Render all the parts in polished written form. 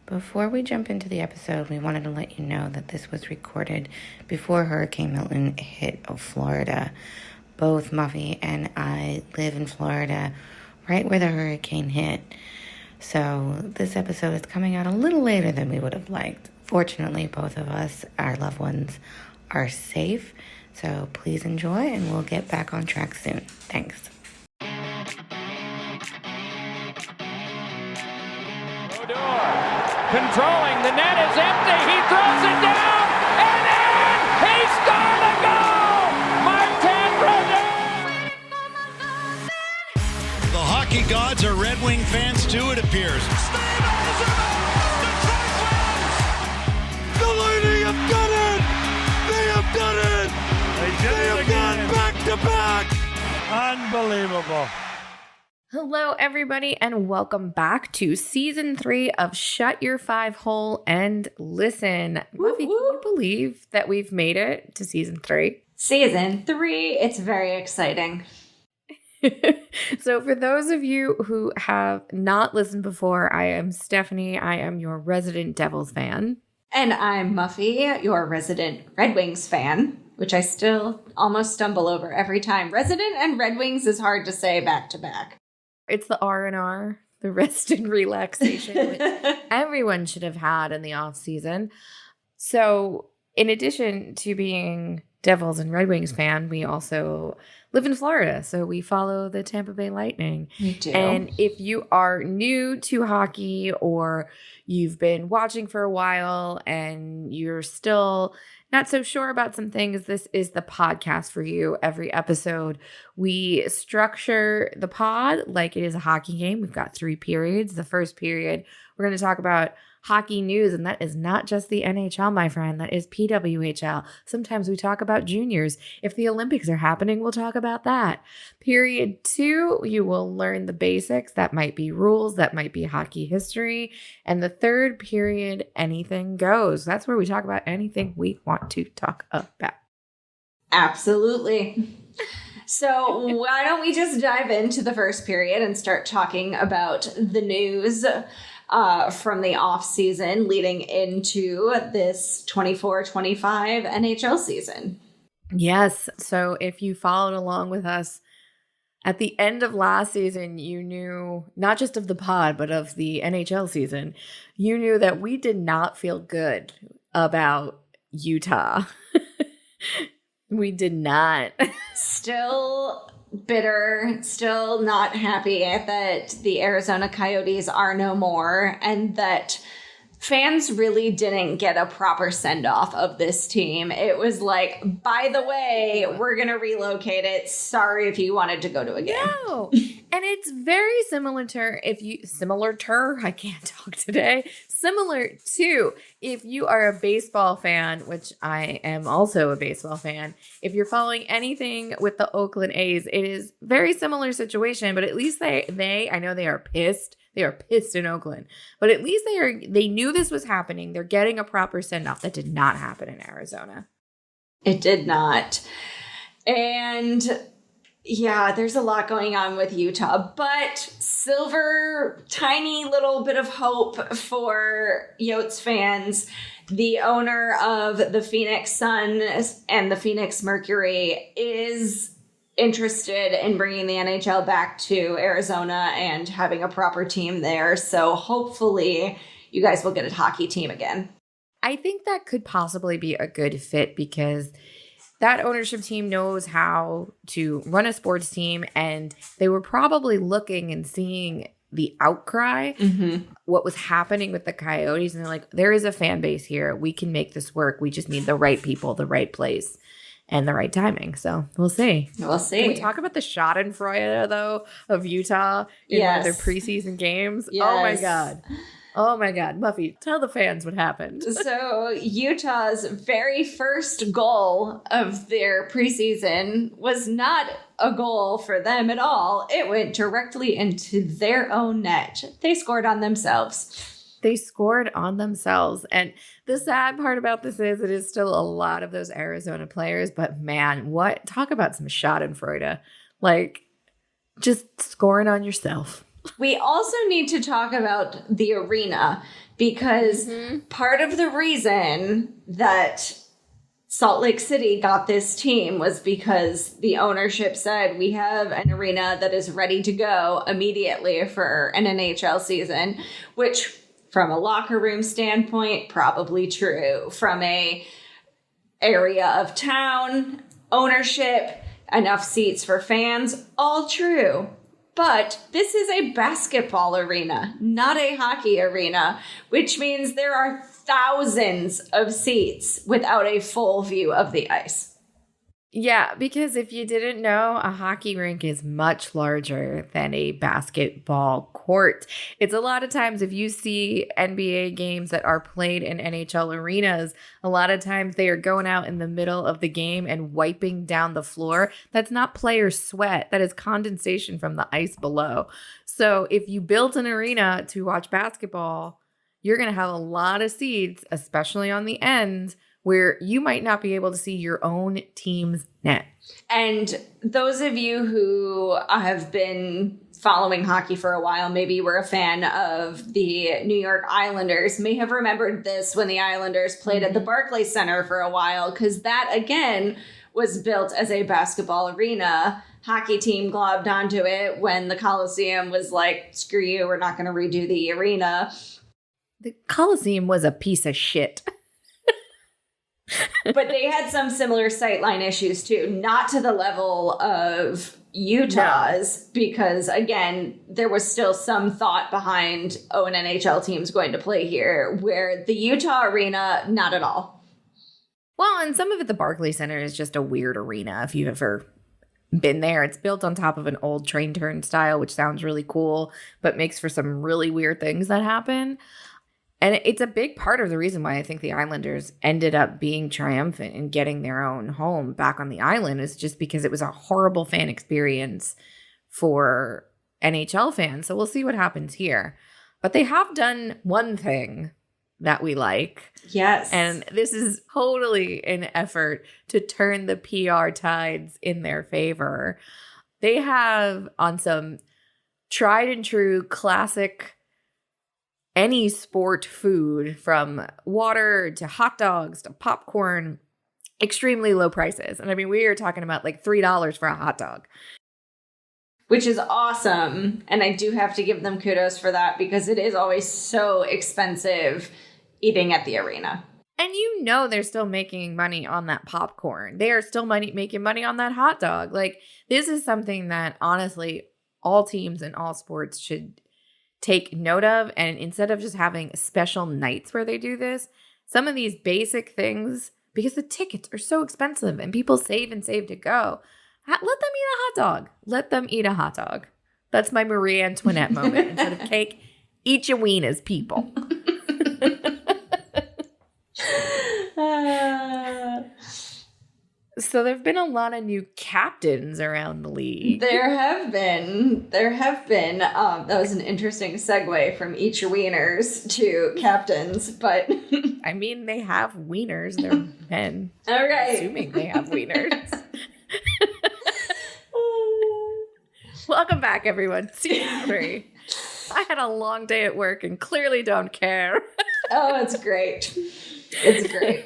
Before we jump into the episode, we wanted to let you know that this was recorded before Hurricane Milton hit Florida. Both Muffy and I live in Florida, right where the hurricane hit. So this episode is coming out a little later than we would have liked. Fortunately, both of us, our loved ones, are safe. So please enjoy, and we'll get back on track soon. Thanks. Controlling, the net is empty, he throws it down, and in! He scored a goal! Martin Brodeur! The hockey gods are Red Wing fans too, it appears. The Lightning have done it! They have done it! They have gone back to back! Unbelievable. Hello, everybody, and welcome back to Season 3 of Shut Your Five Hole and Listen. Muffy, can you believe that we've made it to Season 3? Season 3, it's very exciting. So for those of you who have not listened before, I am Stephanie. I am your resident Devils fan. And I'm Muffy, your resident Red Wings fan, which I still almost stumble over every time. Resident and Red Wings is hard to say back to back. It's the R&R, the rest and relaxation, which everyone should have had in the off season. So in addition to being Devils and Red Wings fan, we also live in Florida. So we follow the Tampa Bay Lightning. We do. And if you are new to hockey or you've been watching for a while and you're still not so sure about some things, this is the podcast for you. Every episode, we structure the pod like it is a hockey game. We've got 3 periods. The first period, we're going to talk about hockey news, and that is not just the NHL, my friend. That is PWHL. Sometimes we talk about juniors. If the Olympics are happening, we'll talk about that. Period 2, you will learn the basics. That might be rules. That might be hockey history. And the third period, anything goes. That's where we talk about anything we want to talk about. Absolutely. So why don't we just dive into the first period and start talking about the news from the off season leading into this 24-25 NHL season. Yes. So if you followed along with us at the end of last season, you knew not just of the pod, but of the NHL season, you knew that we did not feel good about Utah. We did not. Still bitter, still not happy that the Arizona Coyotes are no more, and that fans really didn't get a proper send-off of this team. It was like, by the way, we're going to relocate it. Sorry if you wanted to go to a game. No. And it's very similar to, I can't talk today, similar to if you are a baseball fan, which I am also a baseball fan. If you're following anything with the Oakland A's, it is very similar situation, but at least they I know they are pissed. They are pissed in Oakland, but at least they knew this was happening. They're getting a proper send-off. That did not happen in Arizona. It did not. And yeah, there's a lot going on with Utah, but silver, tiny little bit of hope for Yotes fans. The owner of the Phoenix Suns and the Phoenix Mercury is interested in bringing the NHL back to Arizona and having a proper team there. So hopefully you guys will get a hockey team again. I think that could possibly be a good fit because that ownership team knows how to run a sports team, and they were probably looking and seeing the outcry, what was happening with the Coyotes. And they're like, there is a fan base here. We can make this work. We just need the right people, the right place, and the right timing. So we'll see. We'll see. Can we talk about the schadenfreude, though, of Utah in one of their preseason games? Yes. Oh, my God. Oh, my God. Muffy, tell the fans what happened. So Utah's very first goal of their preseason was not a goal for them at all. It went directly into their own net. They scored on themselves. They scored on themselves. And the sad part about this is it is still a lot of those Arizona players. But man, talk about some schadenfreude. Like, just scoring on yourself. We also need to talk about the arena, because part of the reason that Salt Lake City got this team was because the ownership said, we have an arena that is ready to go immediately for an NHL season, which from a locker room standpoint, probably true. From a area of town, ownership, enough seats for fans, all true. But this is a basketball arena, not a hockey arena, which means there are thousands of seats without a full view of the ice. Yeah, because if you didn't know, a hockey rink is much larger than a basketball court. It's a lot of times, if you see NBA games that are played in NHL arenas, a lot of times they are going out in the middle of the game and wiping down the floor. That's not player sweat. That is condensation from the ice below. So if you built an arena to watch basketball, you're going to have a lot of seats, especially on the end, where you might not be able to see your own team's net. And those of you who have been following hockey for a while, maybe were a fan of the New York Islanders, may have remembered this when the Islanders played at the Barclays Center for a while, because that, again, was built as a basketball arena. Hockey team globbed onto it when the Coliseum was like, screw you, we're not going to redo the arena. The Coliseum was a piece of shit. But they had some similar sightline issues too, not to the level of Utah's, because again, there was still some thought behind, an NHL team's going to play here, where the Utah arena, not at all. Well, and some of it, the Barclays Center is just a weird arena. If you've ever been there, it's built on top of an old train turnstile, which sounds really cool, but makes for some really weird things that happen. And it's a big part of the reason why I think the Islanders ended up being triumphant and getting their own home back on the island, is just because it was a horrible fan experience for NHL fans. So we'll see what happens here. But they have done one thing that we like. Yes. And this is totally an effort to turn the PR tides in their favor. They have, on some tried and true classic any sport food, from water to hot dogs to popcorn, extremely low prices. And I mean, we are talking about like $3 for a hot dog. Which is awesome. And I do have to give them kudos for that, because it is always so expensive eating at the arena. And you know they're still making money on that popcorn. They are still making money on that hot dog. Like, this is something that honestly all teams in all sports should take note of. And instead of just having special nights where they do this, some of these basic things, because the tickets are so expensive and people save and save to go, let them eat a hot dog. Let them eat a hot dog. That's my Marie Antoinette moment. Instead of cake, eat your wieners, people. So there have been a lot of new captains around the league. There have been. That was an interesting segue from eat your wieners to captains, but I mean, they have wieners. They're men. All right. Assuming they have wieners. Welcome back, everyone. Season 3. I had a long day at work and clearly don't care. Oh, it's great. It's great.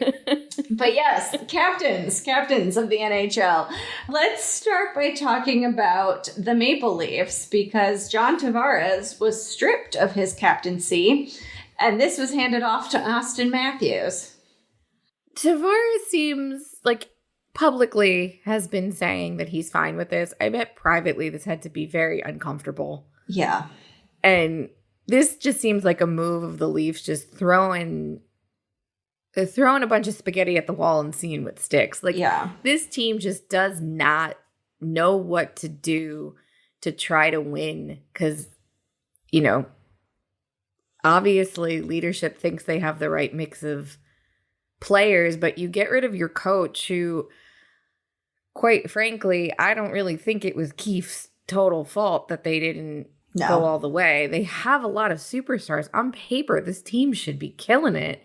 But yes, captains of the NHL. Let's start by talking about the Maple Leafs, because John Tavares was stripped of his captaincy, and this was handed off to Austin Matthews. Tavares seems like publicly has been saying that he's fine with this. I bet privately this had to be very uncomfortable. Yeah. And this just seems like a move of the Leafs just throwing a bunch of spaghetti at the wall and seeing what sticks. Like, yeah. This team just does not know what to do to try to win, because, you know, obviously leadership thinks they have the right mix of players, but you get rid of your coach, who, quite frankly, I don't really think it was Keefe's total fault that they didn't go all the way. They have a lot of superstars. On paper, this team should be killing it.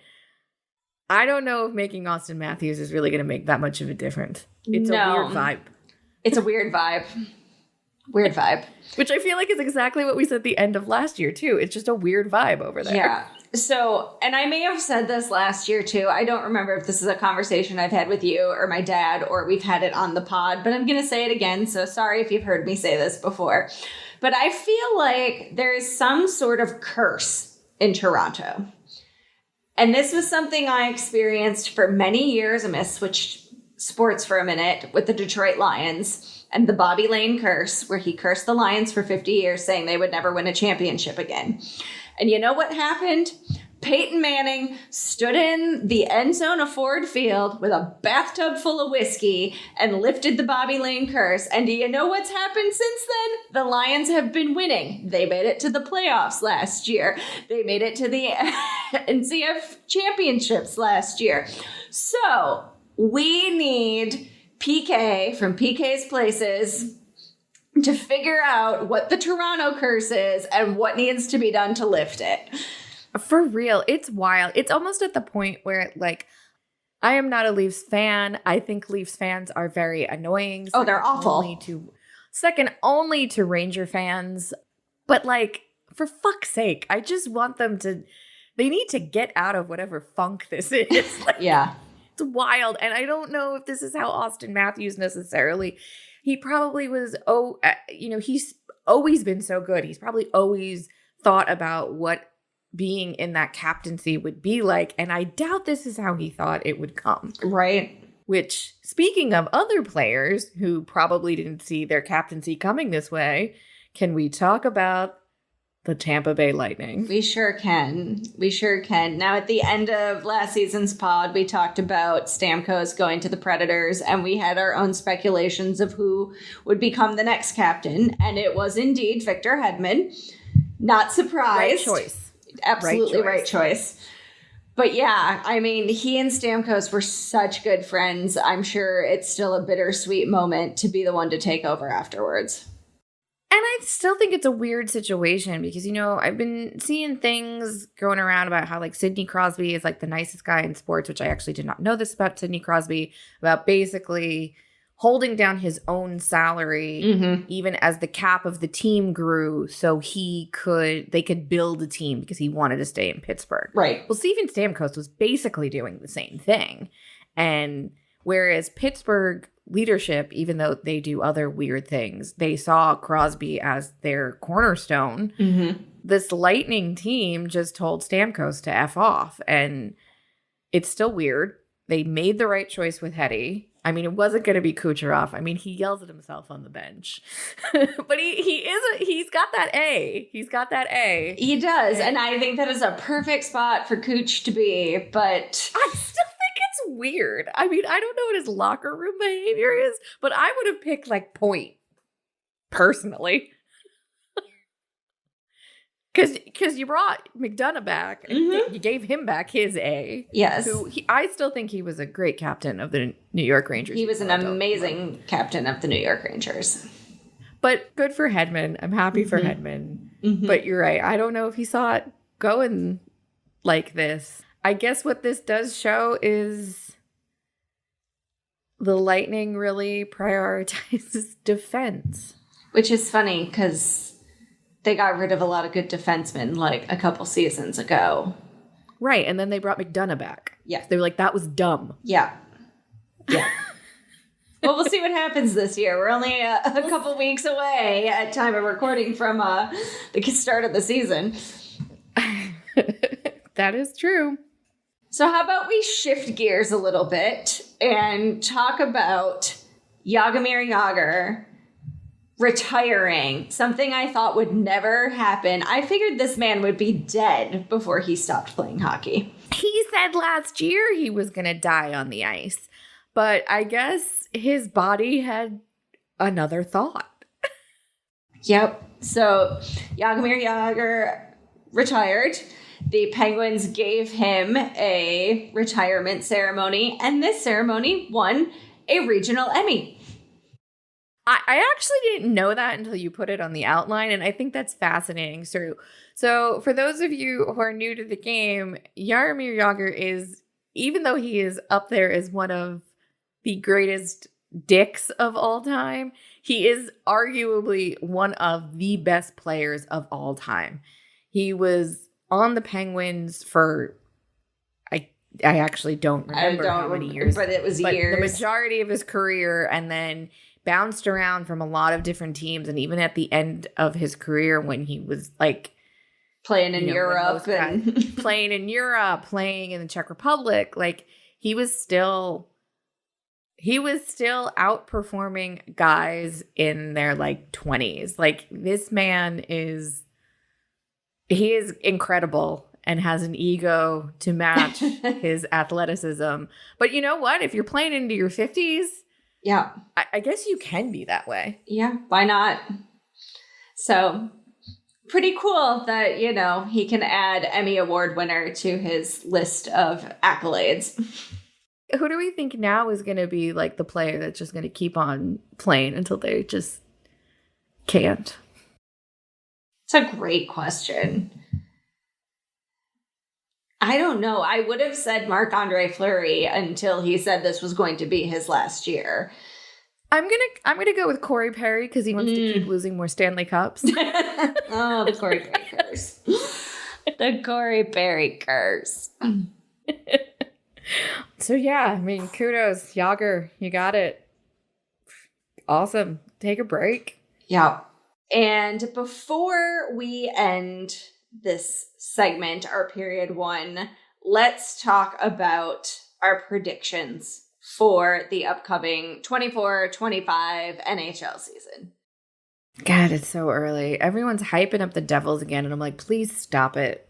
I don't know if making Austin Matthews is really going to make that much of a difference. It's a weird vibe. It's a weird vibe. Weird vibe. Which I feel like is exactly what we said at the end of last year, too. It's just a weird vibe over there. Yeah. So, and I may have said this last year, too. I don't remember if this is a conversation I've had with you or my dad, or we've had it on the pod, but I'm going to say it again. So sorry if you've heard me say this before. But I feel like there is some sort of curse in Toronto. And this was something I experienced for many years. I'm going to switch sports for a minute with the Detroit Lions. And the Bobby Lane curse, where he cursed the Lions for 50 years, saying they would never win a championship again. And you know what happened? Peyton Manning stood in the end zone of Ford Field with a bathtub full of whiskey and lifted the Bobby Lane curse. And do you know what's happened since then? The Lions have been winning. They made it to the playoffs last year. They made it to the NCF championships last year. So we need PK from PK's Places to figure out what the Toronto curse is and what needs to be done to lift it. For real, it's wild. It's almost at the point where, like, I am not a Leafs fan. I think Leafs fans are very annoying. Oh, they're awful. Second only to Ranger fans. But, like, for fuck's sake, I just want them to, they need to get out of whatever funk this is. Like, yeah. It's wild. And I don't know if this is how Austin Matthews necessarily, he probably was, he's always been so good. He's probably always thought about what being in that captaincy would be like. And I doubt this is how he thought it would come. Right. Which, speaking of other players who probably didn't see their captaincy coming this way, can we talk about the Tampa Bay Lightning? We sure can. We sure can. Now, at the end of last season's pod, we talked about Stamkos going to the Predators, and we had our own speculations of who would become the next captain. And it was indeed Victor Hedman. Not surprised. Right choice. Absolutely right choice. But yeah, I mean, he and Stamkos were such good friends. I'm sure it's still a bittersweet moment to be the one to take over afterwards. And I still think it's a weird situation because, I've been seeing things going around about how, like, Sidney Crosby is, like, the nicest guy in sports, which I actually did not know this about Sidney Crosby, about basically holding down his own salary even as the cap of the team grew so they could build a team because he wanted to stay in Pittsburgh. Right. Well, Steven Stamkos was basically doing the same thing. And whereas Pittsburgh leadership, even though they do other weird things, they saw Crosby as their cornerstone. This Lightning team just told Stamkos to F off. And it's still weird. They made the right choice with Hetty. I mean, it wasn't going to be Kucherov. I mean, he yells at himself on the bench. But he's got that A. He's got that A. He does. And I think that is a perfect spot for Cooch to be. But I still think it's weird. I mean, I don't know what his locker room behavior is, but I would have picked, like, Point, personally. Because you brought McDonough back, and you gave him back his A. Yes. I still think he was a great captain of the New York Rangers. He was an amazing captain of the New York Rangers. But good for Hedman. I'm happy for Hedman. But you're right. I don't know if he saw it going like this. I guess what this does show is the Lightning really prioritizes defense. Which is funny because they got rid of a lot of good defensemen like a couple seasons ago. Right. And then they brought McDonough back. Yeah. They were like, that was dumb. Yeah. Yeah. Well, we'll see what happens this year. We're only a couple weeks away at time of recording from the start of the season. That is true. So how about we shift gears a little bit and talk about Jaromir Jagr retiring, something I thought would never happen. I figured this man would be dead before he stopped playing hockey. He said last year he was going to die on the ice, but I guess his body had another thought. Yep. So Jaromir Jagr retired. The Penguins gave him a retirement ceremony, and this ceremony won a regional Emmy. I actually didn't know that until you put it on the outline, and I think that's fascinating. So for those of you who are new to the game, Jaromir Jagr is, even though he is up there as one of the greatest dicks of all time, he is arguably one of the best players of all time. He was on the Penguins for, I actually don't remember how many years. But it was years. The majority of his career, and then bounced around from a lot of different teams. And even at the end of his career when he was like, playing in Europe and playing in Europe, playing in the Czech Republic, like he was still outperforming guys in their like 20s. Like this man is incredible and has an ego to match his athleticism. But you know what? If you're playing into your 50s, yeah, I guess you can be that way. Yeah, why not? So pretty cool that, he can add Emmy Award winner to his list of accolades. Who do we think now is going to be like the player that's just going to keep on playing until they just can't? It's a great question. I don't know. I would have said Marc-Andre Fleury until he said this was going to be his last year. I'm gonna go with Corey Perry because he wants to keep losing more Stanley Cups. Oh, the Corey Perry curse. The Corey Perry curse. So yeah, I mean, kudos, Jagr, you got it. Awesome. Take a break. Yeah. And before we end this segment, our period 1, let's talk about our predictions for the upcoming 24-25 NHL season. God, it's so early. Everyone's hyping up the Devils again, and I'm like, please stop it.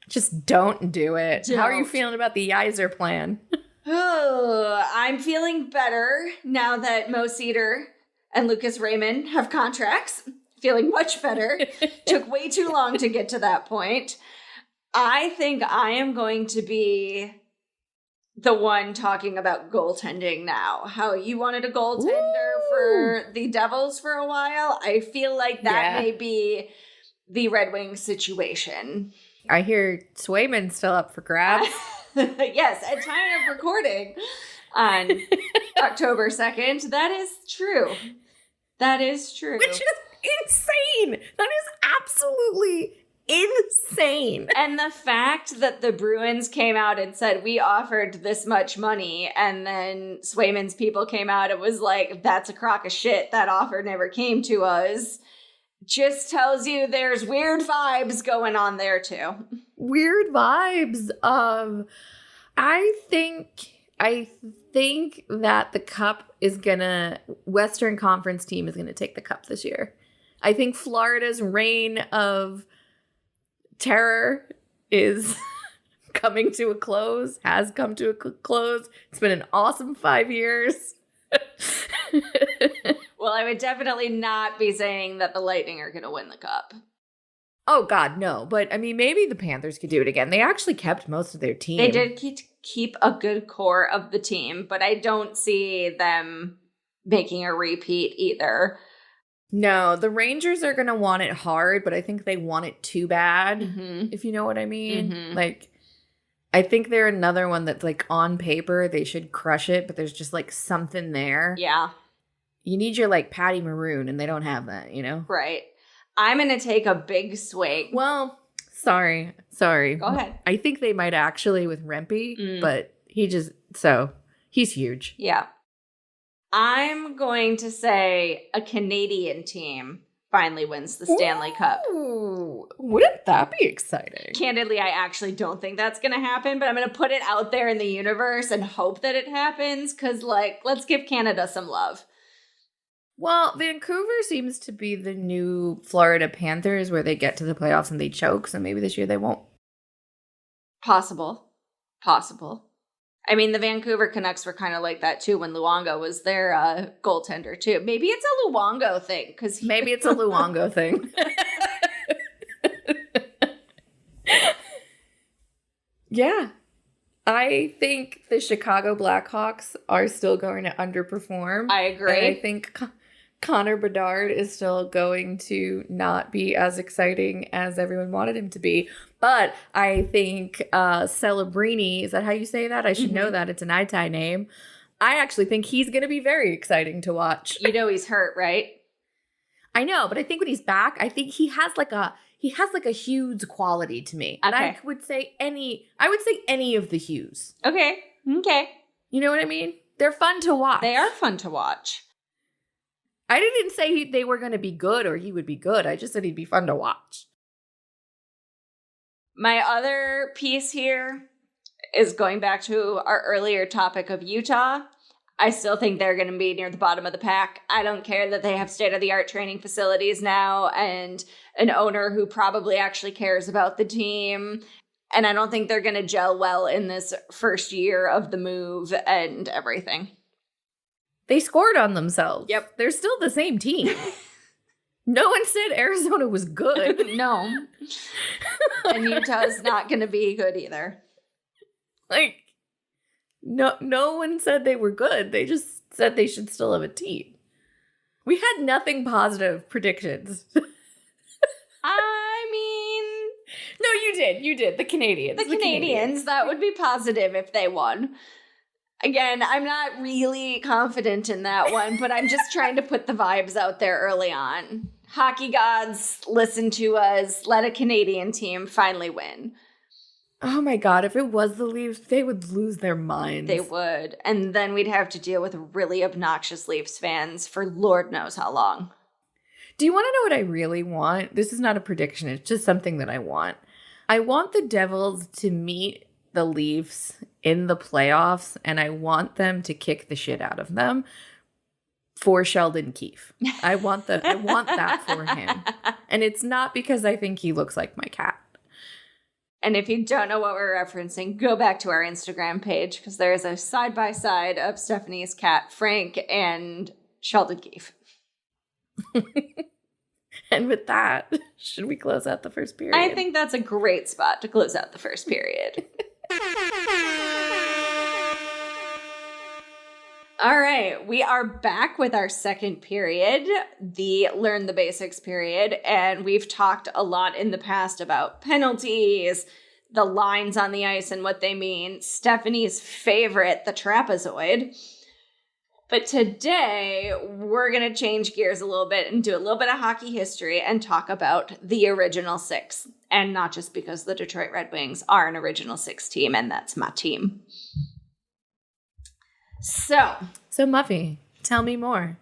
Just don't do it. How are you feeling about the Yzer plan? Oh, I'm feeling better now that Mo Cedar and Lucas Raymond have contracts. Feeling much better. Took way too long to get to that point. I think I am going to be the one talking about goaltending now. How you wanted a goaltender for the Devils for a while. I feel like that may be the Red Wings situation. I hear Swayman's still up for grabs. Yes, at time of recording on October 2nd. That is true. That is true. Which is insane. That is absolutely insane. And the fact that the Bruins came out and said, we offered this much money, and then Swayman's people came out and was like, that's a crock of shit. That offer never came to us. Just tells you there's weird vibes going on there too. Weird vibes. I think that the Cup is Western Conference team is gonna take the Cup this year. I think Florida's reign of terror is coming to a close, has come to a close. It's been an awesome 5 years. Well, I would definitely not be saying that the Lightning are going to win the Cup. Oh, God, no. But, I mean, maybe the Panthers could do it again. They actually kept most of their team. They did keep a good core of the team, but I don't see them making a repeat either. No, the Rangers are going to want it hard, but I think they want it too bad, if you know what I mean. Mm-hmm. Like, I think they're another one that's, like, on paper, they should crush it, but there's just, like, something there. Yeah. You need your, like, Patty Maroon, and they don't have that, you know? Right. I'm going to take a big swing. Well, sorry. Go ahead. I think they might actually with Rempe, but he's huge. Yeah. I'm going to say a Canadian team finally wins the Stanley Cup. Ooh, wouldn't that be exciting? Candidly, I actually don't think that's going to happen, but I'm going to put it out there in the universe and hope that it happens because, like, let's give Canada some love. Well, Vancouver seems to be the new Florida Panthers where they get to the playoffs and they choke, so maybe this year they won't. Possible. I mean, the Vancouver Canucks were kind of like that, too, when Luongo was their goaltender, too. Maybe it's a Luongo thing. Maybe it's a Luongo thing. Yeah. I think the Chicago Blackhawks are still going to underperform. I agree. And I think Connor Bedard is still going to not be as exciting as everyone wanted him to be. But I think Celebrini, is that how you say that? I should know that. It's an Itai name. I actually think he's going to be very exciting to watch. You know he's hurt, right? I know, but I think when he's back, I think he has like a Hughes quality to me. And Okay. I would say any of the Hughes. Okay. You know what I mean? They're fun to watch. They are fun to watch. I didn't say they were going to be good or he would be good. I just said he'd be fun to watch. My other piece here is going back to our earlier topic of Utah. I still think they're going to be near the bottom of the pack. I don't care that they have state-of-the-art training facilities now and an owner who probably actually cares about the team. And I don't think they're going to gel well in this first year of the move and everything. They scored on themselves. Yep. They're still the same team. No one said Arizona was good. No. And Utah's not going to be good either. Like, no one said they were good. They just said they should still have a team. We had nothing positive predictions. I mean... No, you did. The Canadians. The Canadians, that would be positive if they won. Again, I'm not really confident in that one, but I'm just trying to put the vibes out there early on. Hockey gods, listen to us. Let a Canadian team finally win. Oh my God, if it was the Leafs, they would lose their minds. They would. And then we'd have to deal with really obnoxious Leafs fans for Lord knows how long. Do you want to know what I really want? This is not a prediction. It's just something that I want. I want the Devils to meet the Leafs in the playoffs, and I want them to kick the shit out of them for Sheldon Keefe. I want that for him. And it's not because I think he looks like my cat. And if you don't know what we're referencing, go back to our Instagram page because there is a side-by-side of Stephanie's cat, Frank, and Sheldon Keefe. And with that, should we close out the first period? I think that's a great spot to close out the first period. All right, we are back with our second period, the Learn the Basics period, and we've talked a lot in the past about penalties, the lines on the ice and what they mean, Stephanie's favorite, the trapezoid. But today, we're going to change gears a little bit and do a little bit of hockey history and talk about the Original Six. And not just because the Detroit Red Wings are an Original Six team, and that's my team. So Muffy, tell me more.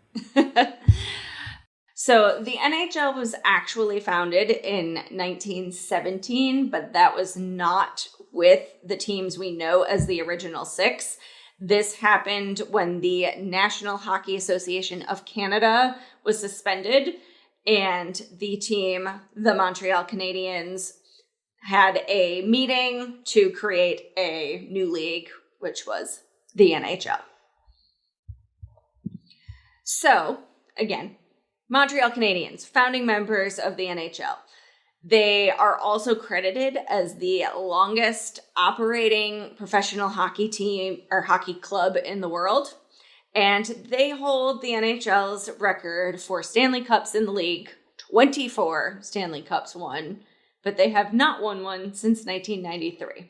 So the NHL was actually founded in 1917, but that was not with the teams we know as the Original Six. This happened when the National Hockey Association of Canada was suspended, and the team, the Montreal Canadiens, had a meeting to create a new league, which was the NHL. So, again, Montreal Canadiens, founding members of the NHL. They are also credited as the longest operating professional hockey team or hockey club in the world. And they hold the NHL's record for Stanley Cups in the league, 24 Stanley Cups won, but they have not won one since 1993.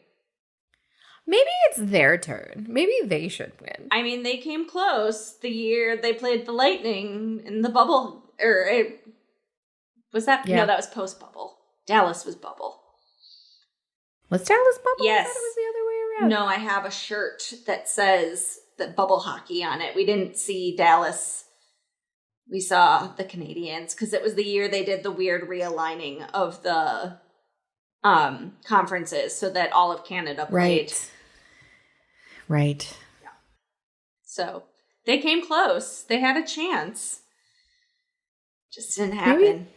Maybe it's their turn. Maybe they should win. I mean, they came close the year they played the Lightning in the bubble. Was that? Yeah. No, that was post-bubble. Dallas was bubble. Was Dallas bubble? Yes. I thought it was the other way around. No, I have a shirt that says that bubble hockey on it. We didn't see Dallas. We saw the Canadiens because it was the year they did the weird realigning of the conferences so that all of Canada played. Right. Yeah. So they came close. They had a chance. Just didn't happen. Maybe.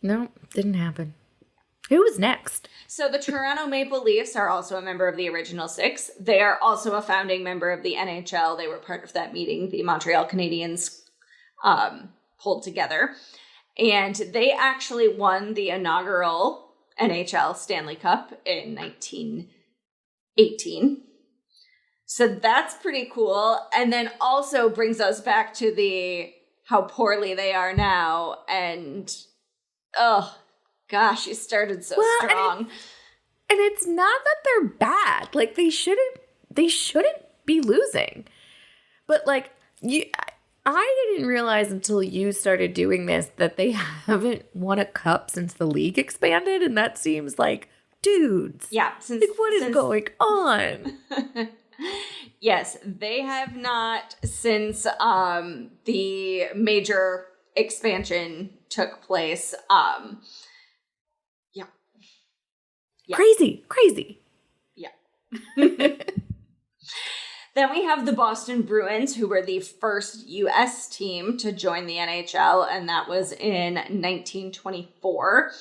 No, didn't happen. Who was next? So the Toronto Maple Leafs are also a member of the Original Six. They are also a founding member of the NHL. They were part of that meeting the Montreal Canadiens pulled together. And they actually won the inaugural NHL Stanley Cup in 1918. So that's pretty cool. And then also brings us back to how poorly they are now. And, oh, gosh, you started so strong. And it's not that they're bad. Like, they shouldn't be losing. But like I didn't realize until you started doing this that they haven't won a cup since the league expanded, and that seems like, dudes. Yeah. What is going on? Yes, they have not since the major expansion took place. Yeah. Crazy. Yeah. Then we have the Boston Bruins, who were the first U.S. team to join the NHL, and that was in 1924.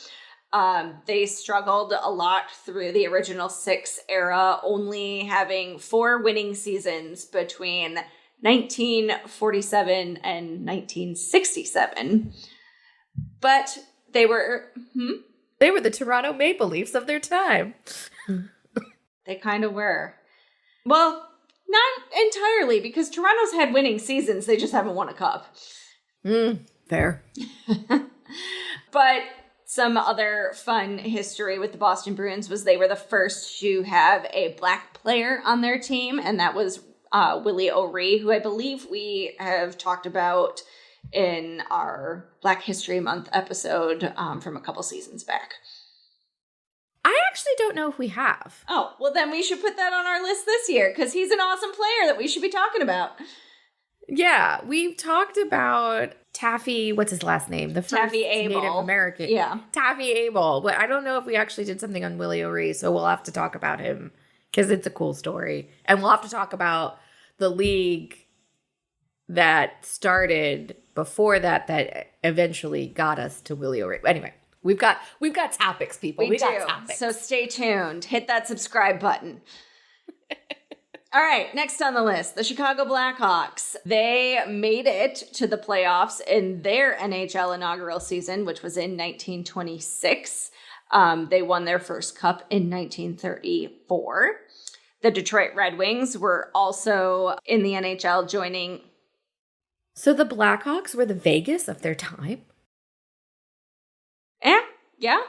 They struggled a lot through the original six era, only having 4 winning seasons between 1947 and 1967. But they were... They were the Toronto Maple Leafs of their time. They kind of were. Well... Not entirely, because Toronto's had winning seasons. They just haven't won a cup. Fair. But some other fun history with the Boston Bruins was they were the first to have a black player on their team, and that was Willie O'Ree, who I believe we have talked about in our Black History Month episode from a couple seasons back. I actually don't know if we have. Oh, well then we should put that on our list this year, because he's an awesome player that we should be talking about. Yeah, we've talked about Taffy, what's his last name? The first Taffy Abel. Native American. Yeah. Taffy Abel. But I don't know if we actually did something on Willie O'Ree, so we'll have to talk about him, because it's a cool story. And we'll have to talk about the league that started before that eventually got us to Willie O'Ree. Anyway. We've got topics, people. We got topics. So stay tuned. Hit that subscribe button. All right, next on the list, the Chicago Blackhawks. They made it to the playoffs in their NHL inaugural season, which was in 1926. They won their first cup in 1934. The Detroit Red Wings were also in the NHL, joining. So the Blackhawks were the Vegas of their time? Yeah.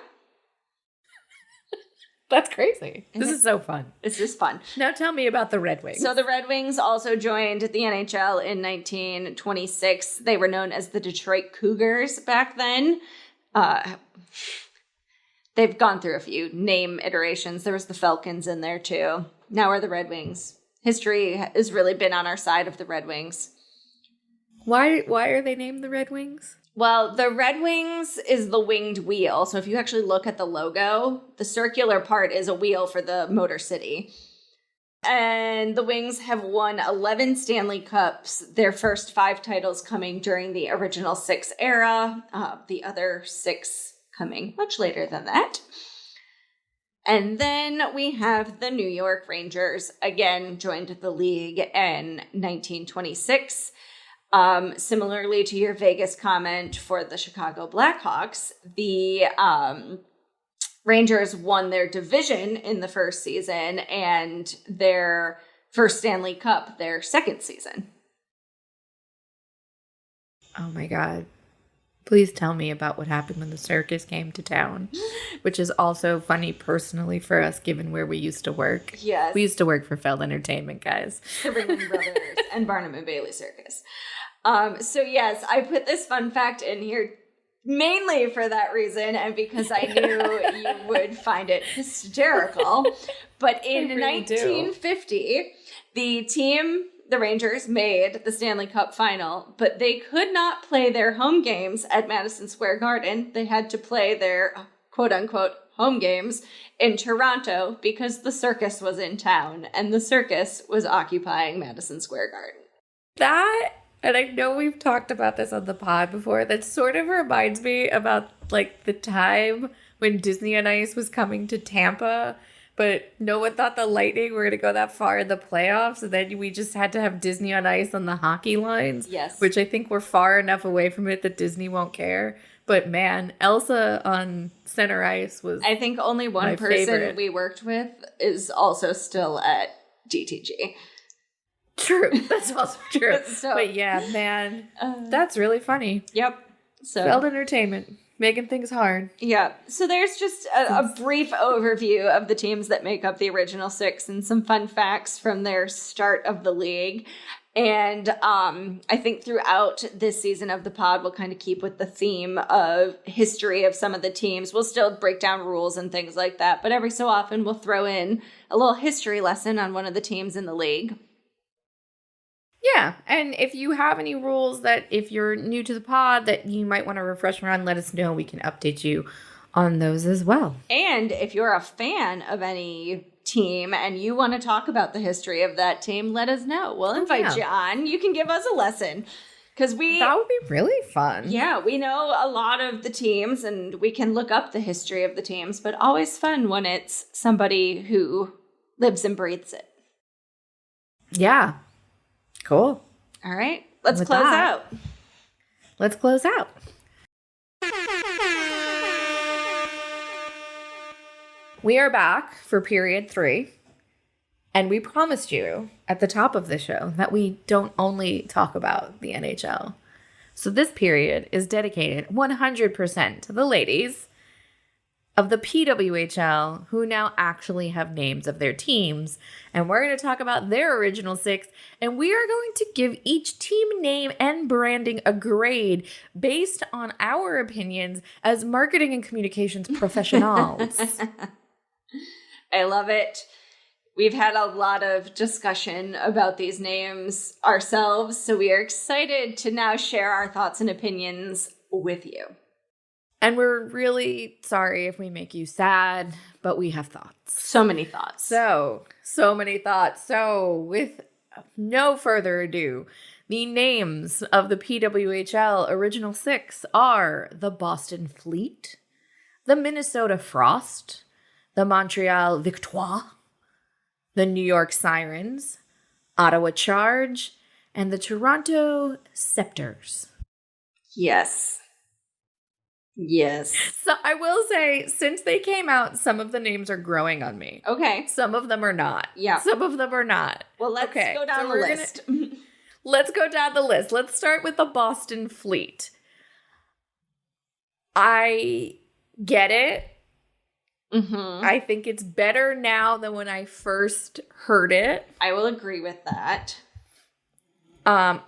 That's crazy. This is so fun. It's just fun. Now tell me about the Red Wings. So the Red Wings also joined the NHL in 1926. They were known as the Detroit Cougars back then. They've gone through a few name iterations. There was the Falcons in there too. Now we're the Red Wings. History has really been on our side of the Red Wings. Why are they named the Red Wings? Well, the Red Wings is the winged wheel. So if you actually look at the logo, the circular part is a wheel for the Motor City. And the Wings have won 11 Stanley Cups, their first 5 titles coming during the original 6 era, the other 6 coming much later than that. And then we have the New York Rangers, again joined the league in 1926. Similarly to your Vegas comment for the Chicago Blackhawks, the Rangers won their division in the first season and their first Stanley Cup their second season. Oh my God. Please tell me about what happened when the circus came to town, which is also funny personally for us, given where we used to work. Yes. We used to work for Feld Entertainment, guys. The Ringling Brothers and Barnum and Bailey Circus. So yes, I put this fun fact in here mainly for that reason and because I knew you would find it hysterical. But in really 1950, the Rangers made the Stanley Cup final, but they could not play their home games at Madison Square Garden. They had to play their quote-unquote home games in Toronto because the circus was in town and the circus was occupying Madison Square Garden. That, and I know we've talked about this on the pod before, that sort of reminds me about like the time when Disney on Ice was coming to Tampa, but no one thought the Lightning were going to go that far in the playoffs, and then we just had to have Disney on Ice on the hockey lines. Yes. Which I think we're far enough away from it that Disney won't care. But man, Elsa on center ice was I think only one person favorite. We worked with is also still at DTG. True. That's also true. So, but yeah, man, that's really funny. Yep. So Feld Entertainment, making things hard. Yeah. So there's just a brief overview of the teams that make up the original 6 and some fun facts from their start of the league. And I think throughout this season of the pod, we'll kind of keep with the theme of history of some of the teams. We'll still break down rules and things like that, but every so often we'll throw in a little history lesson on one of the teams in the league. Yeah, and if you have any rules that if you're new to the pod that you might want to refresh around, let us know. We can update you on those as well. And if you're a fan of any team and you want to talk about the history of that team, let us know. We'll invite you on. You can give us a lesson. Because that would be really fun. Yeah, we know a lot of the teams and we can look up the history of the teams, but always fun when it's somebody who lives and breathes it. Yeah. Cool. All right. Let's close out. Let's close out. We are back for period 3. And we promised you at the top of the show that we don't only talk about the NHL. So this period is dedicated 100% to the ladies of the PWHL who now actually have names of their teams. And we're going to talk about their original 6. And we are going to give each team name and branding a grade based on our opinions as marketing and communications professionals. I love it. We've had a lot of discussion about these names ourselves, so we are excited to now share our thoughts and opinions with you. And we're really sorry if we make you sad, but we have thoughts. So many thoughts. So many thoughts. So with no further ado, the names of the PWHL original 6 are the Boston Fleet, the Minnesota Frost, the Montreal Victoire, the New York Sirens, Ottawa Charge, and the Toronto Scepters. Yes. So I will say, since they came out, some of the names are growing on me. Okay. Some of them are not. Yeah. Some of them are not. Well, let's go down the list. Let's go down the list. Let's start with the Boston Fleet. I get it. Mm-hmm. I think it's better now than when I first heard it. I will agree with that.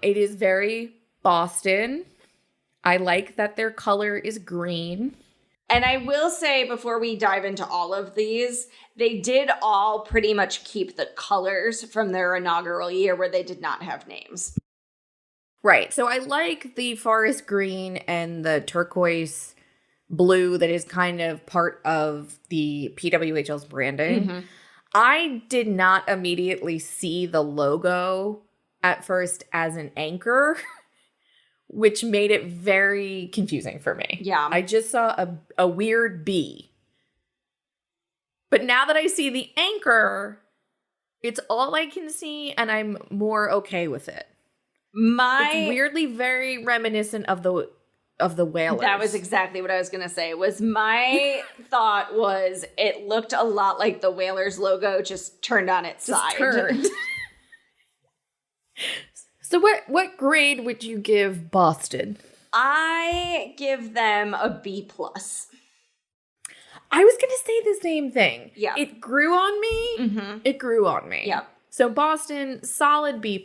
It is very Boston. I like that their color is green. And I will say, before we dive into all of these, they did all pretty much keep the colors from their inaugural year where they did not have names. Right. So I like the forest green and the turquoise blue that is kind of part of the PWHL's branding. Mm-hmm. I did not immediately see the logo at first as an anchor, which made it very confusing for me. Yeah. I just saw a weird bee. But now that I see the anchor, it's all I can see, and I'm more okay with it. It's weirdly very reminiscent of the Whalers. That was exactly what I was going to say. My thought was it looked a lot like the Whalers logo just turned on its side. Turned. So what grade would you give Boston? I give them a B+. I was going to say the same thing. Yeah. It grew on me. Mm-hmm. It grew on me. Yeah. So Boston, solid B+.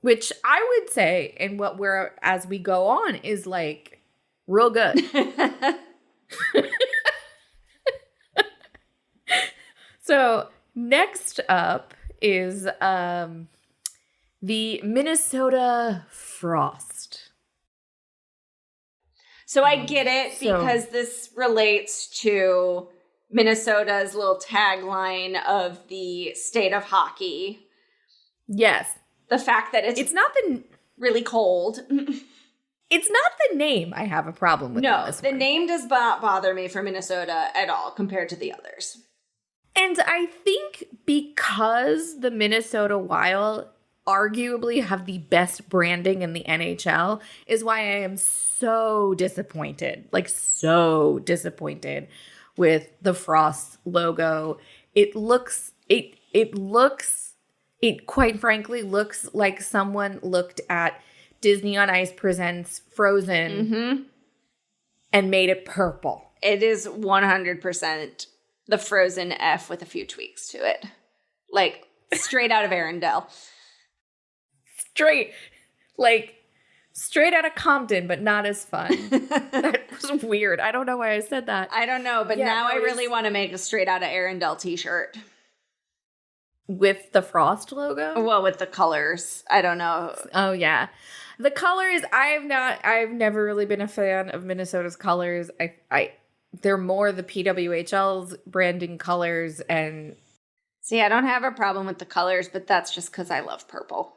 Which I would say, and what we're, as we go on, is like real good. So next up is the Minnesota Frost. So I get it because this relates to Minnesota's little tagline of the state of hockey. Yes. The fact that it's not really cold. It's not the name I have a problem with. No, the name does not bother me for Minnesota at all compared to the others. And I think because the Minnesota Wild arguably have the best branding in the NHL is why I am so disappointed. Like so disappointed with the Frost logo. It quite frankly looks like someone looked at Disney on Ice Presents Frozen and made it purple. It is 100% the Frozen F with a few tweaks to it. Like straight out of Arendelle. straight out of Compton, but not as fun. That was weird. I don't know why I said that. I don't know, but now I really want to make a straight out of Arendelle t-shirt. With the Frost logo? Well, with the colors. I don't know. Oh, yeah. The colors, I've never really been a fan of Minnesota's colors. They're more the PWHL's branding colors and... See, I don't have a problem with the colors, but that's just because I love purple.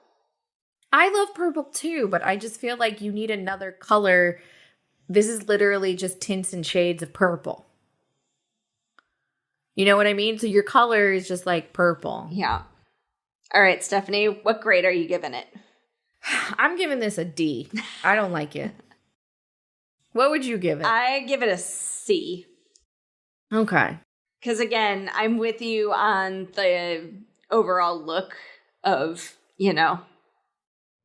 I love purple too, but I just feel like you need another color. This is literally just tints and shades of purple. You know what I mean? So your color is just like purple. Yeah. All right, Stephanie, what grade are you giving it? I'm giving this a D. I don't like it. What would you give it? I give it a C. Okay. Because again, I'm with you on the overall look of,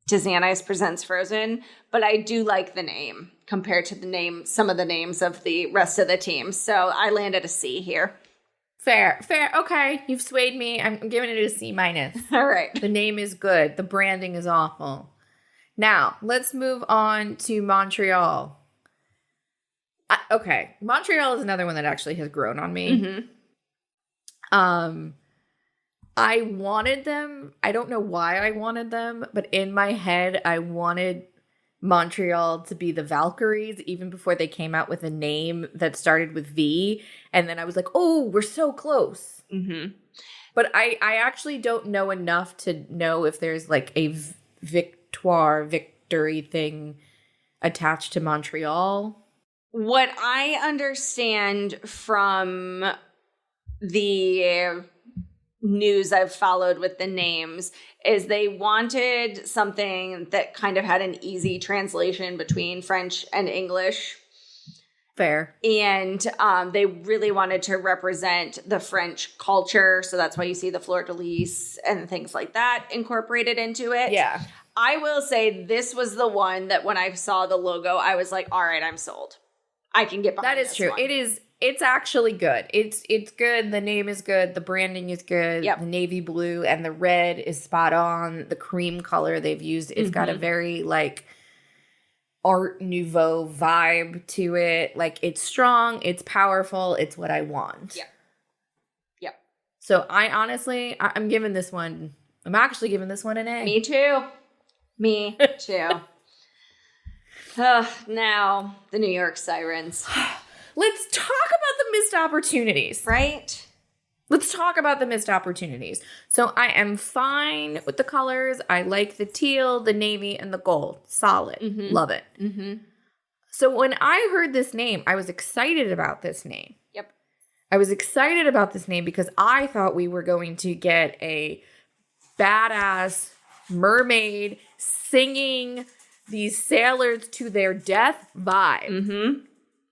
Disney on Ice presents Frozen, but I do like the name compared to some of the names of the rest of the team. So I landed a C here. Fair. Okay, you've swayed me. I'm giving it a C-. All right. The name is good. The branding is awful. Now, let's move on to Montreal. Okay, Montreal is another one that actually has grown on me. Mm-hmm. I wanted them. I don't know why I wanted them, but in my head, I wanted Montreal to be the Valkyries even before they came out with a name that started with V. And then I was like, oh, we're so close. Mm-hmm. But I actually don't know enough to know if there's like a victory thing attached to Montreal. What I understand from the news I've followed with the names is they wanted something that kind of had an easy translation between French and English. Fair. And they really wanted to represent the French culture. So that's why you see the fleur-de-lis and things like that incorporated into it. Yeah. I will say this was the one that when I saw the logo, I was like, all right, I'm sold. I can get behind that is this true. one. It's actually good. It's good. The name is good. The branding is good. Yep. The navy blue and the red is spot on. The cream color they've used, it's got a very like Art Nouveau vibe to it. Like it's strong, it's powerful, it's what I want. Yeah. Yep. So I'm actually giving this one an A. Me too. Now, the New York Sirens. Let's talk about the missed opportunities. Right? Let's talk about the missed opportunities. So I am fine with the colors. I like the teal, the navy, and the gold. Solid. Mm-hmm. Love it. Mm-hmm. So when I heard this name, I was excited about this name. Yep. I was excited about this name because I thought we were going to get a badass mermaid singing these sailors to their death vibe. Mm-hmm.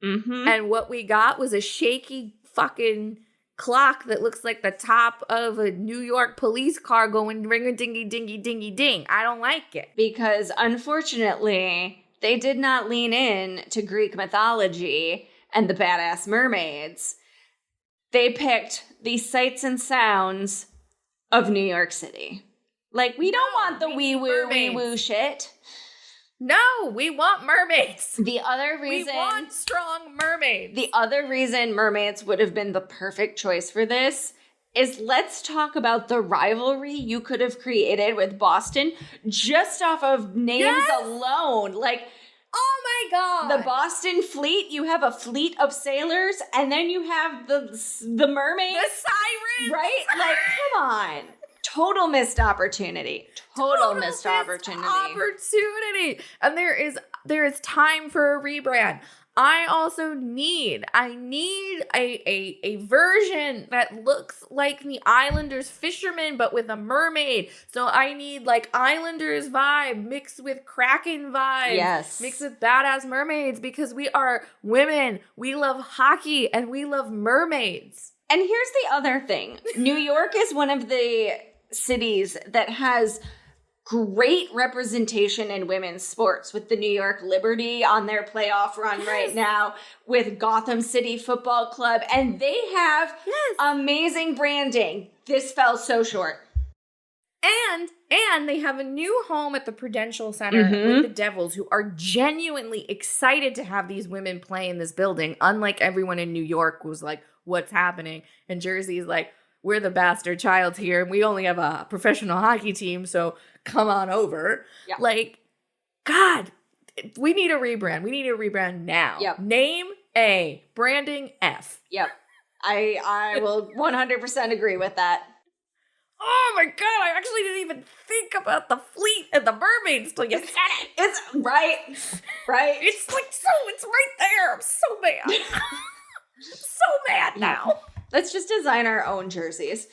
Mm-hmm. And what we got was a shaky fucking clock that looks like the top of a New York police car going ring-a-dingy-dingy-dingy-ding. I don't like it. Because unfortunately, they did not lean in to Greek mythology and the badass mermaids. They picked the sights and sounds of New York City. Like, we don't want the wee-woo shit. No, we want mermaids. The other reason... We want strong mermaids. The other reason mermaids would have been the perfect choice for this is let's talk about the rivalry you could have created with Boston just off of names alone. Like, oh my God. The Boston Fleet, you have a fleet of sailors, and then you have the mermaids. The sirens. Right? Like, come on. Total missed opportunity. Total missed opportunity. And there is time for a rebrand. I also need a version that looks like the Islanders fisherman, but with a mermaid. So I need like Islanders vibe mixed with Kraken vibe. Yes. Mixed with badass mermaids because we are women. We love hockey and we love mermaids. And here's the other thing. New York is one of the cities that has great representation in women's sports with the New York Liberty on their playoff run right now, with Gotham City Football Club, and they have amazing branding. This fell so short. And they have a new home at the Prudential Center with the Devils, who are genuinely excited to have these women play in this building. Unlike everyone in New York was like, what's happening? And Jersey's like, we're the bastard child here, and we only have a professional hockey team, so come on over. Yeah. Like, God, we need a rebrand. We need a rebrand now. Yep. Name A, branding F. Yep. I will 100% agree with that. Oh my God, I actually didn't even think about the fleet and the mermaids till you said it. It's right. Right. It's like, it's right there. I'm so mad. I'm so mad now. Let's just design our own jerseys.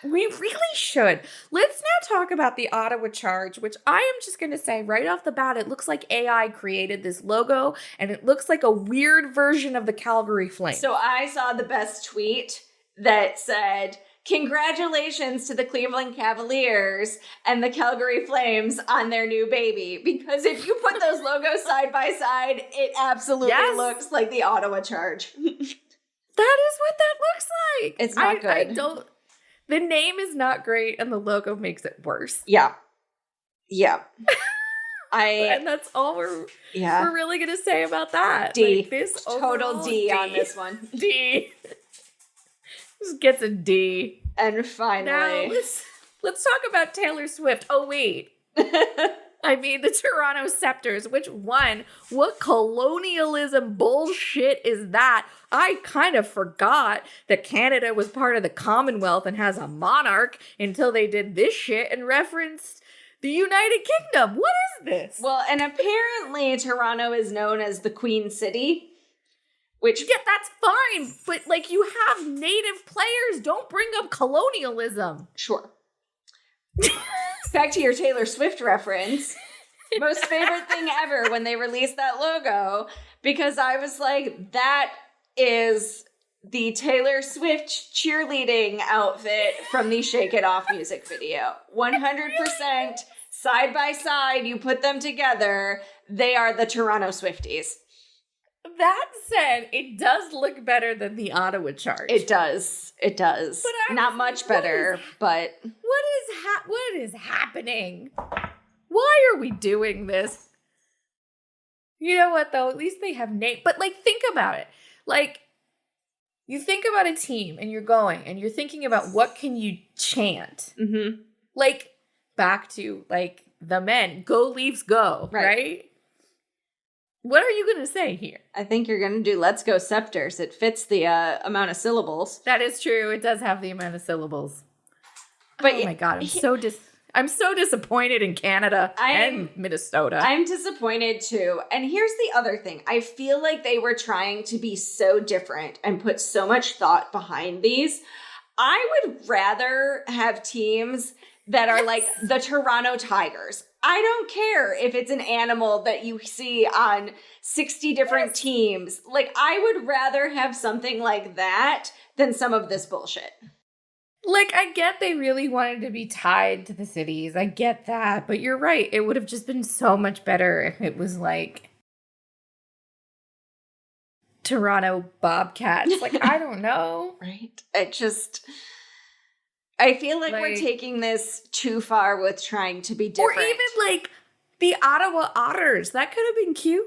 We really should. Let's now talk about the Ottawa Charge, which I am just going to say right off the bat, it looks like AI created this logo, and it looks like a weird version of the Calgary Flames. So I saw the best tweet that said, congratulations to the Cleveland Cavaliers and the Calgary Flames on their new baby. Because if you put those logos side by side, it absolutely looks like the Ottawa Charge. That is what that looks like. It's not good. The name is not great, and the logo makes it worse. Yeah. Yeah. And that's all we're really going to say about that. D. Like, this total D on this one. D. Just gets a D. And finally. Now, let's talk about Taylor Swift. Oh, wait. I mean, the Toronto Scepters. Which one? What colonialism bullshit is that? I kind of forgot that Canada was part of the Commonwealth and has a monarch until they did this shit and referenced the United Kingdom. What is this? Well, and apparently Toronto is known as the Queen City, which... Yeah, that's fine, but, like, you have native players. Don't bring up colonialism. Sure. Back to your Taylor Swift reference. Most favorite thing ever when they released that logo, because I was like, that is the Taylor Swift cheerleading outfit from the Shake It Off music video. 100% side by side, you put them together, they are the Toronto Swifties. That said, it does look better than the Ottawa Charge. It does. It does. Not much better, but... What is happening? Why are we doing this? You know what, though? At least they have name. But, like, think about it. Like, you think about a team, and you're going, and you're thinking about what can you chant. Mm-hmm. Like, back to, like, the men. Go Leafs go, right? What are you going to say here? I think you're going to do Let's Go Scepters. It fits the amount of syllables. That is true. It does have the amount of syllables. But oh my God, I'm so disappointed in Canada and Minnesota. I'm disappointed too. And here's the other thing. I feel like they were trying to be so different and put so much thought behind these. I would rather have teams that are like the Toronto Tigers. I don't care if it's an animal that you see on 60 different teams. Like, I would rather have something like that than some of this bullshit. Like, I get they really wanted to be tied to the cities. I get that. But you're right. It would have just been so much better if it was like Toronto Bobcats. Like, I don't know. Right. I feel like we're taking this too far with trying to be different. Or even like the Ottawa Otters. That could have been cute.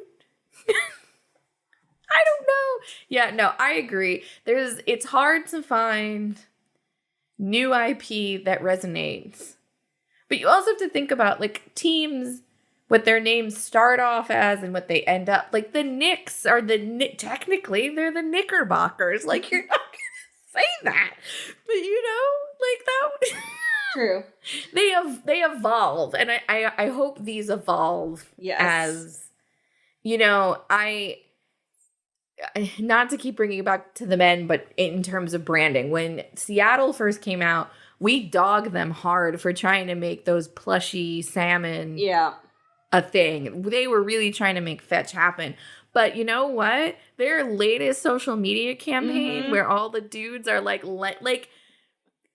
I don't know. Yeah, no, I agree. It's hard to find new IP that resonates. But you also have to think about like teams, what their names start off as and what they end up. Like the Knicks are technically they're the Knickerbockers. Like you're not gonna say that. But you know, like that true. They evolve. And I hope these evolve as you know, not to keep bringing it back to the men, but in terms of branding, when Seattle first came out, we dogged them hard for trying to make those plushy salmon a thing. They were really trying to make fetch happen. But you know what? Their latest social media campaign where all the dudes are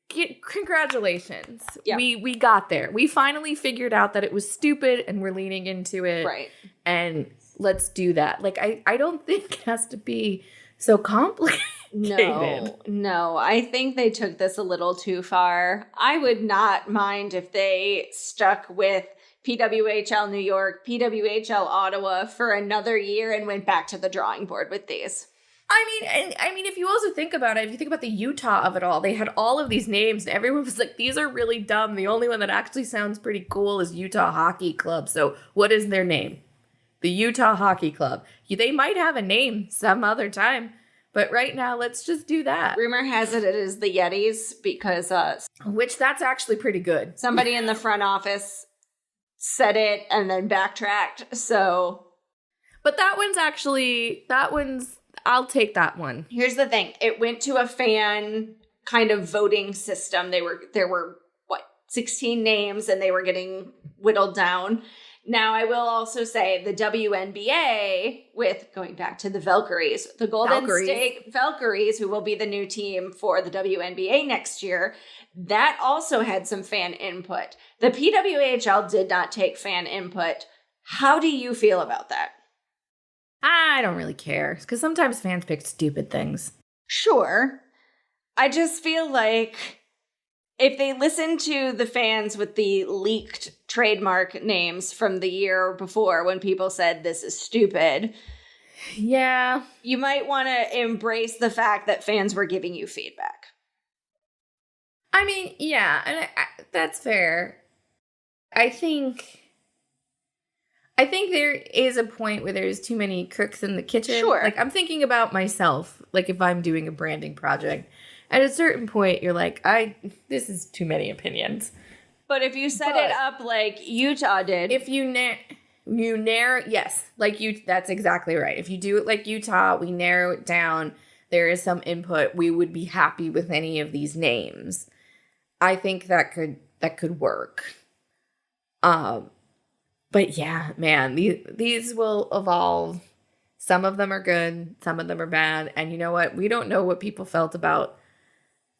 congratulations. Yeah. We got there. We finally figured out that it was stupid and we're leaning into it. Right. And let's do that. Like, I don't think it has to be so complicated. No, I think they took this a little too far. I would not mind if they stuck with PWHL New York, PWHL Ottawa for another year and went back to the drawing board with these. I mean, if you also think about it, if you think about the Utah of it all, they had all of these names, and everyone was like, these are really dumb. The only one that actually sounds pretty cool is Utah Hockey Club. So what is their name? The Utah Hockey Club. They might have a name some other time, but right now, let's just do that. Rumor has it is the Yetis because which that's actually pretty good. Somebody in the front office said it and then backtracked. So, but that one's I'll take that one. Here's the thing. It went to a fan kind of voting system. There were 16 names and they were getting whittled down. Now, I will also say the WNBA, with going back to the Valkyries, the Golden State Valkyries, who will be the new team for the WNBA next year, that also had some fan input. The PWHL did not take fan input. How do you feel about that? I don't really care, because sometimes fans pick stupid things. Sure. I just feel like if they listen to the fans with the leaked trademark names from the year before when people said this is stupid, yeah, you might want to embrace the fact that fans were giving you feedback. I mean, yeah, and that's fair. I think there is a point where there's too many cooks in the kitchen. Sure. Like, I'm thinking about myself, like if I'm doing a branding project. At a certain point, you're like, this is too many opinions. But if you set it up like Utah did. If you narrow, yes, that's exactly right. If you do it like Utah, we narrow it down, there is some input, we would be happy with any of these names. I think that could work. But yeah, man, these will evolve. Some of them are good, some of them are bad. And you know what? We don't know what people felt about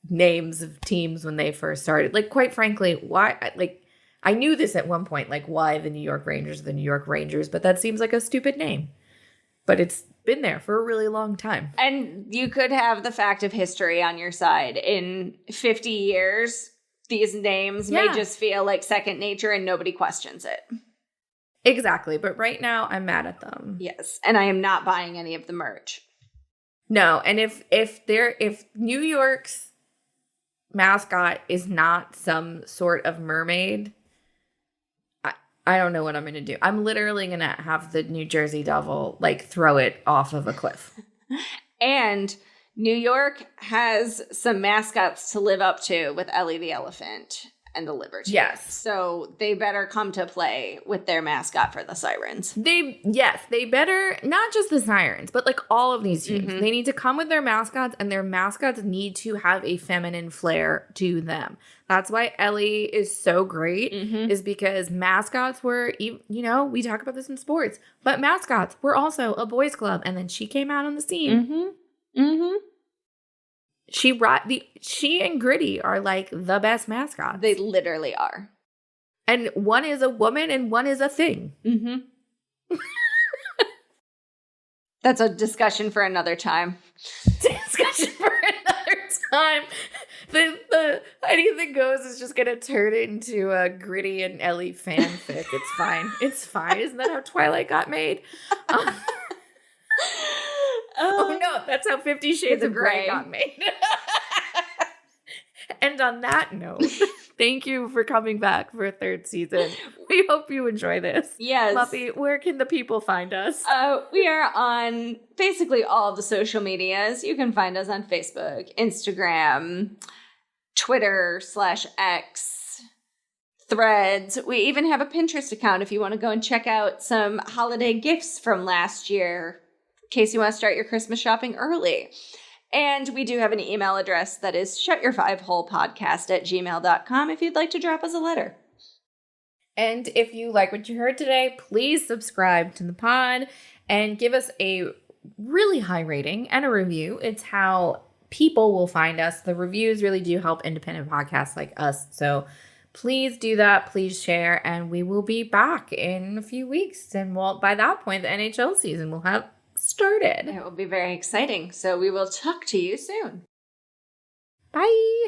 names of teams when they first started. Like, quite frankly, why? Like, I knew this at one point, like, why the New York Rangers are the New York Rangers, but that seems like a stupid name. But it's been there for a really long time. And you could have the fact of history on your side. In 50 years, these names may just feel like second nature and nobody questions it. Exactly. But right now, I'm mad at them. Yes. And I am not buying any of the merch. No. And if New York's mascot is not some sort of mermaid, I don't know what I'm going to do. I'm literally going to have the New Jersey Devil, like, throw it off of a cliff. And New York has some mascots to live up to with Ellie the Elephant and the Liberty. Yes. So they better come to play with their mascot for the Sirens. They better, not just the Sirens, but like all of these teams. Mm-hmm. They need to come with their mascots, and their mascots need to have a feminine flair to them. That's why Ellie is so great, is because mascots were, we talk about this in sports, but mascots were also a boys' club, and then she came out on the scene. She and Gritty are like the best mascots. They literally are. And one is a woman and one is a thing. That's a discussion for another time. The Anything Goes is just going to turn it into a Gritty and Ellie fanfic. It's fine. It's fine. Isn't that how Twilight got made? Oh no, that's how 50 Shades of Grey got made. And on that note, thank you for coming back for a third season. We hope you enjoy this. Yes. Muffy, where can the people find us? We are on basically all of the social medias. You can find us on Facebook, Instagram, Twitter /X, Threads. We even have a Pinterest account if you want to go and check out some holiday gifts from last year, in case you want to start your Christmas shopping early. And we do have an email address that is shutyourfiveholepodcast@gmail.com if you'd like to drop us a letter. And if you like what you heard today, please subscribe to the pod and give us a really high rating and a review. It's how people will find us. The reviews really do help independent podcasts like us. So please do that. Please share. And we will be back in a few weeks. And by that point, the NHL season will have started. It will be very exciting. So we will talk to you soon. Bye.